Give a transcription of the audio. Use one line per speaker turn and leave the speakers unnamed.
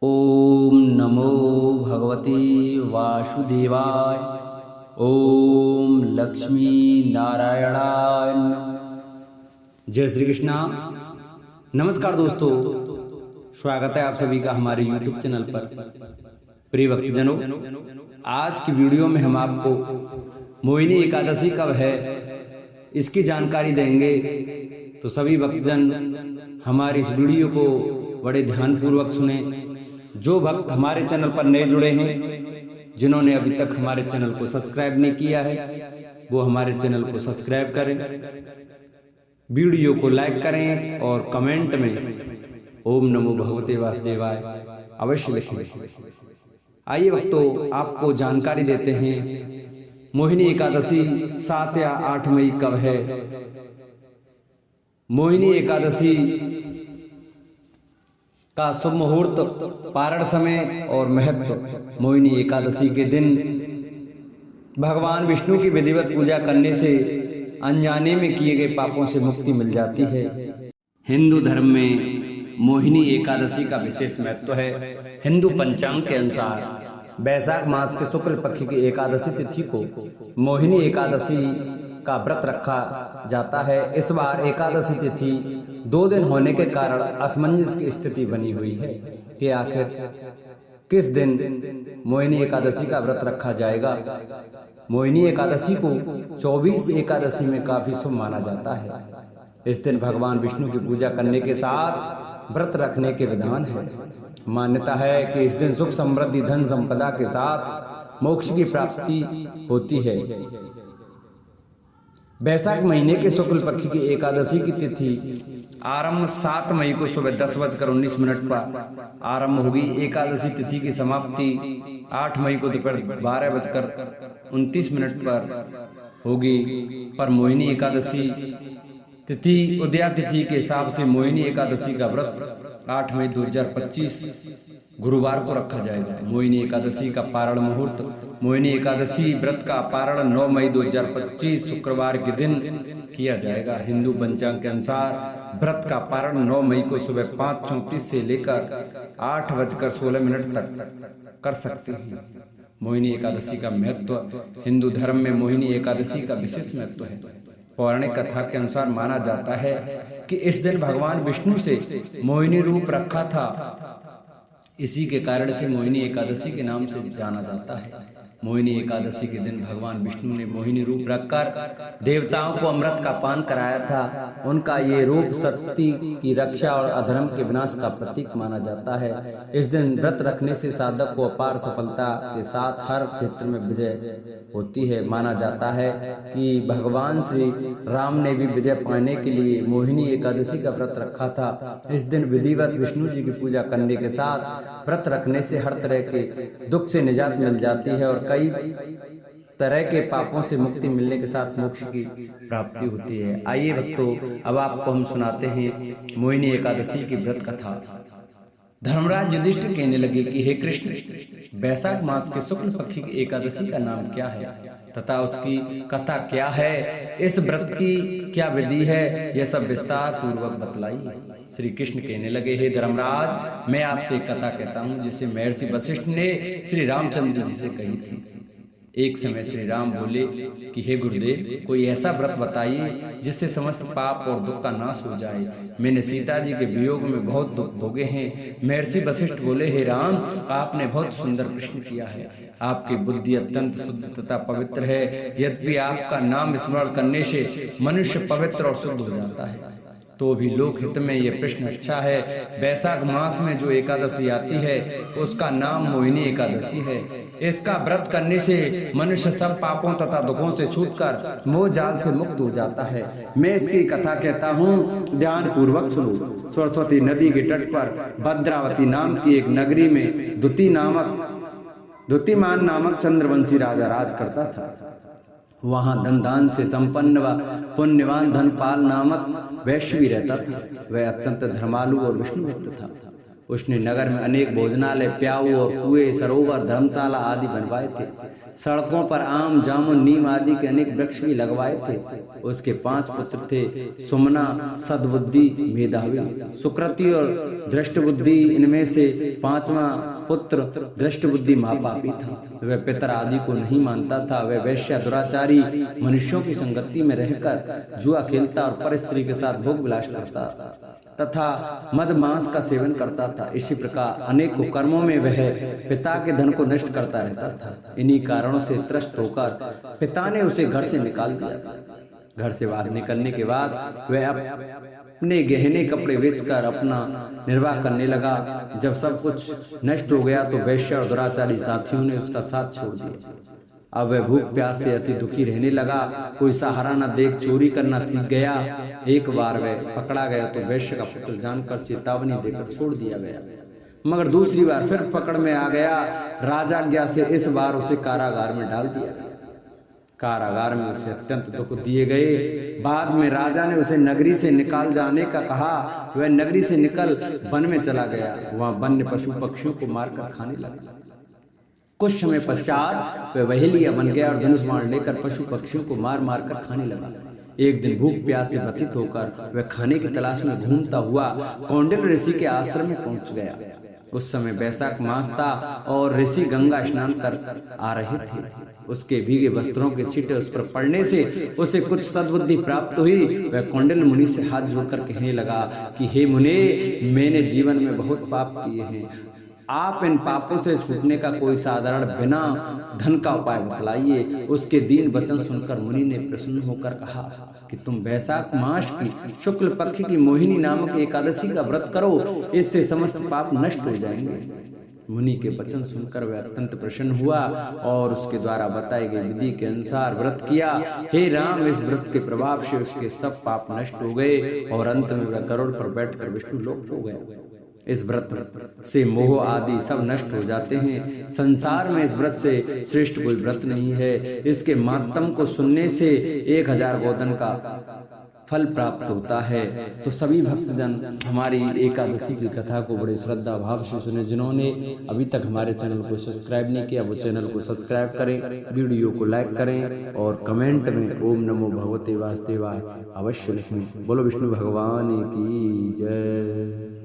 ओम नमो भगवते वासुदेवाय। ओम लक्ष्मी नारायणाय नमः। जय श्री कृष्णा। नमस्कार दोस्तों, स्वागत है आप सभी का हमारे YouTube चैनल पर। प्रिय भक्तजनों, आज की वीडियो में हम आपको मोहिनी एकादशी कब है इसकी जानकारी देंगे। तो सभी भक्तजन हमारी इस वीडियो को बड़े ध्यानपूर्वक सुने। जो भक्त हमारे चैनल पर नए जुड़े हैं, जिन्होंने अभी तक हमारे चैनल को सब्सक्राइब नहीं किया है, वो हमारे चैनल को सब्सक्राइब करें, वीडियो को लाइक करें और कमेंट में ओम नमो भगवते वासुदेवाय अवश्य लिखें। आइए भक्तों, आपको जानकारी देते हैं मोहिनी एकादशी 7 या 8 मई कब है। मोहिनी एकादशी का शुभ मुहूर्त, पारण समय और महत्व। मोहिनी एकादशी के दिन भगवान विष्णु की विधिवत पूजा करने से अनजाने में किए गए पापों से मुक्ति मिल जाती है। हिंदू धर्म में मोहिनी एकादशी का विशेष महत्व है। हिंदू पंचांग के अनुसार वैशाख मास के शुक्ल पक्ष की एकादशी तिथि को मोहिनी एकादशी का व्रत रखा जाता है। इस बार एकादशी तिथि 2 दिन होने के कारण असमंजस की स्थिति बनी हुई है कि आखिर किस दिन मोहिनी एकादशी का व्रत रखा जाएगा। मोहिनी एकादशी को 24 एकादशी में काफी शुभ माना जाता है। इस दिन भगवान विष्णु की पूजा करने के साथ व्रत रखने के विधान है। मान्यता है कि इस दिन सुख समृद्धि धन संपदा के साथ मोक्ष की प्राप्ति होती है। वैशाख महीने के शुक्ल पक्ष की एकादशी की तिथि आरंभ 7 मई को सुबह 10:19 पर आरंभ होगी। एकादशी तिथि की समाप्ति 8 मई को दोपहर 12:29 पर होगी। पर मोहिनी एकादशी तिथि उदया तिथि के हिसाब से मोहिनी एकादशी का व्रत 8 मई 2025 गुरुवार को रखा जाएगा। मोहिनी एकादशी का पारण मुहूर्त। मोहिनी एकादशी व्रत का पारण 9 मई 2025 शुक्रवार के दिन किया जाएगा। हिंदू पंचांग के अनुसार व्रत का पारण 9 मई को सुबह 5:34 से लेकर 8:16 तक कर सकते हैं। मोहिनी एकादशी का महत्व। हिंदू धर्म में मोहिनी एकादशी का विशेष महत्व है। पौराणिक कथा के अनुसार माना जाता है कि इस दिन भगवान विष्णु से मोहिनी रूप रखा था। इसी के कारण से मोहिनी एकादशी के नाम से जाना जाता है। मोहिनी एकादशी के दिन भगवान विष्णु ने मोहिनी रूप रखकर देवताओं को अमृत का पान कराया था। उनका ये रूप सत्य की रक्षा और अधर्म के विनाश का प्रतीक माना जाता है। इस दिन व्रत रखने से साधक को अपार सफलता के साथ हर क्षेत्र में विजय होती है। माना जाता है कि भगवान श्री राम ने भी विजय पाने के लिए मोहिनी एकादशी का व्रत रखा था। इस दिन विधिवत विष्णु जी की पूजा करने के साथ व्रत रखने से हर तरह के दुख से निजात मिल जाती है और कई तरह के पापों से मुक्ति मिलने के साथ मोक्ष की प्राप्ति होती है। आइए भक्तों, अब आपको हम सुनाते हैं मोहिनी एकादशी की व्रत कथा। धर्मराज युधिष्ठिर कहने लगे कि हे कृष्ण, वैशाख मास के शुक्ल पक्ष की एकादशी का नाम क्या है तथा उसकी कथा क्या है, इस व्रत की क्या विधि है, यह सब विस्तार पूर्वक बतलाइए। श्री कृष्ण कहने लगे, हे धर्मराज, मैं आपसे एक कथा कहता हूँ जिसे महर्षि वशिष्ठ ने श्री रामचंद्र जी से कही थी। एक समय श्री राम बोले कि हे गुरुदेव, कोई ऐसा व्रत बताइए जिससे समस्त पाप और दुख का नाश हो जाए। मैंने सीता जी के वियोग में बहुत दुख भोगे हैं। महर्षि वशिष्ठ बोले, हे राम, आपने बहुत सुंदर प्रश्न किया है। आपकी बुद्धि अत्यंत शुद्ध तथा पवित्र है। यद्यपि आपका नाम स्मरण करने से मनुष्य पवित्र और शुद्ध हो जाता है, तो भी लोक हित में यह प्रश्न अच्छा है। वैशाख मास में जो एकादशी आती है उसका नाम मोहिनी एकादशी है। इसका व्रत करने से मनुष्य सब पापों तथा दुखों से छूटकर मोह जाल से मुक्त हो जाता है। मैं इसकी कथा कहता हूँ, ध्यान पूर्वक सुनो। सरस्वती नदी के तट पर भद्रावती नाम की एक नगरी में द्युतिमान नामक चंद्रवंशी राजा राज करता था। वहाँ धन दान से संपन्न व पुण्यवान धनपाल नामक वैश्य भी रहता था। वह अत्यंत धर्मालु और विष्णु भक्त था। उसने नगर में अनेक भोजनालय, प्याऊ और कुएं, सरोवर, धर्मशाला आदि बनवाए थे। सड़कों पर आम, जामुन, नीम आदि के अनेक वृक्ष भी लगवाए थे। उसके 5 पुत्र थे, सुमना, सद्बुद्धि, मेधावी, सुकृति और दृष्टबुद्धि। इनमें से 5वां पुत्र दृष्टबुद्धि महापापी था। वह पितर आदि को नहीं मानता था। वह वैश्य, दुराचारी, मनुष्यों की संगति में रहकर जुआ खेलता और पर स्त्री के साथ भोग विलास करता तथा मद मांस का सेवन करता था। इसी प्रकार अनेक कुकर्मों में वह पिता के धन को नष्ट करता रहता था। इन्हीं कारणों से त्रस्त होकर पिता ने उसे घर से निकाल दिया। घर से बाहर निकलने के बाद वह अपने गहने कपड़े बेचकर अपना निर्वाह करने लगा। जब सब कुछ नष्ट हो गया तो वैश्य और दुराचारी साथियों ने उसका साथ छोड़ दिया। अब वह भूख प्यास से अति दुखी रहने लगा। कोई सहारा न देख चोरी करना सीख गया। एक बार वह पकड़ा गया तो वैश्य का पुत्र जानकर चेतावनी देकर छोड़ दिया गया, मगर दूसरी बार फिर पकड़ में आ गया। राजाज्ञा से इस बार उसे कारागार में डाल दिया गया। कारागार में उसे अत्यंत दुख दिए गए। बाद में राजा ने उसे नगरी से निकाल जाने का कहा। वह नगरी से निकल वन में चला गया। वहां वन्य पशु पक्षियों को मारकर खाने लगा। कुछ समय पश्चात वह वहेलिया बन गया और धनुष बाण लेकर पशु पक्षियों को मार मार कर खाने लगा। एक दिन भूख प्यास से व्यथित होकर वह खाने की तलाश में घूमता हुआ कौंडिल ऋषि के आश्रम में पहुंच गया। उस समय वैशाख मास था और ऋषि गंगा स्नान कर आ रहे थे। उसके भीगे वस्त्रों के छींटे उस पर पड़ने से उसे कुछ सद्बुद्धि प्राप्त हुई। वह कौंडिल मुनि से हाथ जोड़कर कहने लगा कि हे मुने, मैंने जीवन में बहुत पाप किए हैं। आप इन पापों से छूटने का कोई साधारण बिना धन का उपाय बतलाइए। उसके दीन वचन सुनकर मुनि ने प्रसन्न होकर कहा कि तुम वैशाख मास की शुक्ल पक्ष की मोहिनी नामक एकादशी का व्रत करो, इससे समस्त पाप नष्ट हो जाएंगे। मुनि के वचन सुनकर वह अत्यंत प्रसन्न हुआ और उसके द्वारा बताई गई विधि के अनुसार व्रत किया। हे राम, इस व्रत के प्रभाव से उसके सब पाप नष्ट हो गए और अंत में वह गरुड़ पर बैठकर विष्णु लोक हो गया। इस व्रत से मोह आदि सब नष्ट हो जाते हैं। संसार में इस व्रत से श्रेष्ठ कोई व्रत नहीं है। इसके मातम को सुनने से 1000 गोदन का फल प्राप्त होता है। तो सभी भक्तजन हमारी एकादशी की कथा को बड़े श्रद्धा भाव से सुने। जिन्होंने अभी तक हमारे चैनल को सब्सक्राइब नहीं किया वो चैनल को सब्सक्राइब करें, वीडियो को लाइक करें और कमेंट में ओम नमो भगवते वासुदेवाय अवश्य लिखें। बोलो विष्णु भगवान की जय।